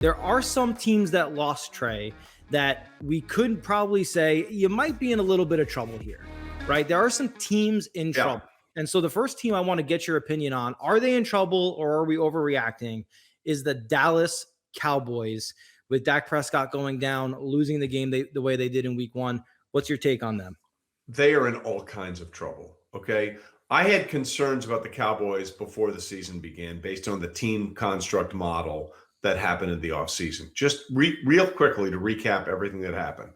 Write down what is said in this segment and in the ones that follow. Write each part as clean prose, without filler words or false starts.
There are some teams that lost Trey that we could probably say you might be in a little bit of trouble here, right? There are some teams in trouble. And so the first team I want to get your opinion on, are they in trouble or are we overreacting, is the Dallas Cowboys with Dak Prescott going down, losing the game the way they did in week 1. What's your take on them? They are in all kinds of trouble, okay? I had concerns about the Cowboys before the season began based on the team construct model that happened in the offseason. Just real quickly to recap everything that happened.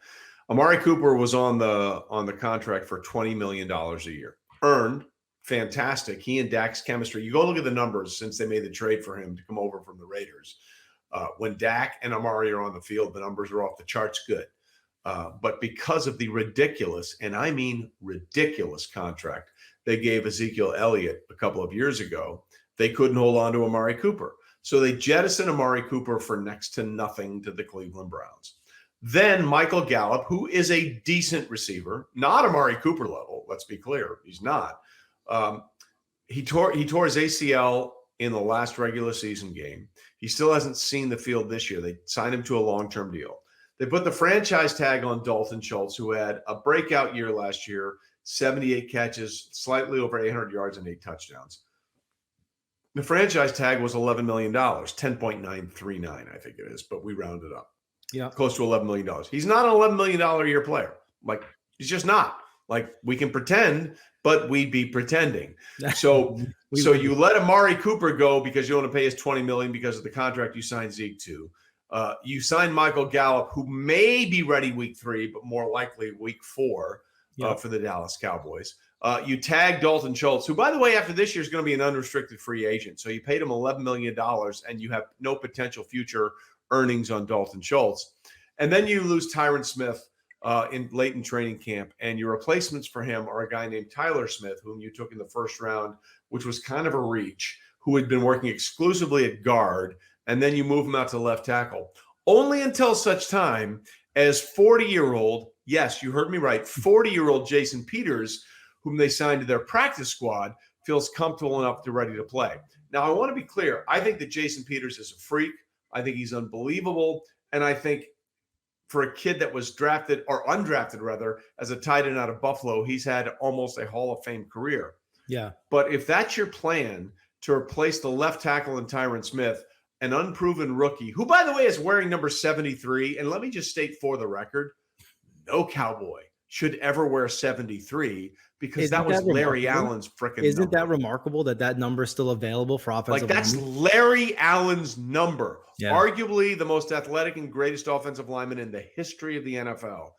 Amari Cooper was on the contract for $20 million a year. Earned, fantastic. He and Dak's chemistry. You go look at the numbers since they made the trade for him to come over from the Raiders. When Dak and Amari are on the field, the numbers are off the charts good. But because of the ridiculous, and I mean ridiculous contract they gave Ezekiel Elliott a couple of years ago, they couldn't hold on to Amari Cooper. So they jettisoned Amari Cooper for next to nothing to the Cleveland Browns. Then Michael Gallup, who is a decent receiver, not Amari Cooper level, let's be clear, he's not. He tore his ACL in the last regular season game. He still hasn't seen the field this year. They signed him to a long-term deal. They put the franchise tag on Dalton Schultz, who had a breakout year last year, 78 catches, slightly over 800 yards and 8 touchdowns. The franchise tag was $11 million, 10.939, I think it is, but we rounded up. Yeah. Close to $11 million. He's not an $11 million a year player. Like, he's just not. Like, we can pretend, but we'd be pretending. So you let Amari Cooper go because you want to pay us $20 million because of the contract you signed Zeke to. You signed Michael Gallup, who may be ready week 3, but more likely week 4 for the Dallas Cowboys. You tag Dalton Schultz, who, by the way, after this year is going to be an unrestricted free agent. So you paid him $11 million, and you have no potential future earnings on Dalton Schultz. And then you lose Tyron Smith late in training camp, and your replacements for him are a guy named Tyler Smith, whom you took in the first round, which was kind of a reach, who had been working exclusively at guard, and then you move him out to left tackle. Only until such time as 40-year-old, yes, you heard me right, 40-year-old Jason Peters, whom they signed to their practice squad, feels comfortable enough to ready to play. Now, I want to be clear. I think that Jason Peters is a freak. I think he's unbelievable. And I think for a kid that was drafted, or undrafted rather, as a tight end out of Buffalo, he's had almost a Hall of Fame career. Yeah. But if that's your plan to replace the left tackle in Tyron Smith, an unproven rookie, who, by the way, is wearing number 73, and let me just state for the record, no Cowboy should ever wear 73 because that was Larry Allen's freaking number. Isn't that remarkable that number is still available for offensive linemen? Like, that's Larry Allen's number. Yeah. Arguably the most athletic and greatest offensive lineman in the history of the NFL.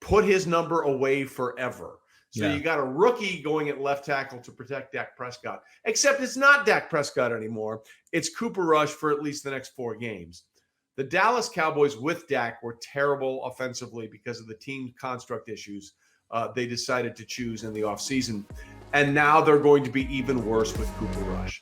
Put his number away forever. So you got a rookie going at left tackle to protect Dak Prescott, except it's not Dak Prescott anymore. It's Cooper Rush for at least the next 4 games. The Dallas Cowboys with Dak were terrible offensively because of the team construct issues they decided to choose in the offseason. And now they're going to be even worse with Cooper Rush.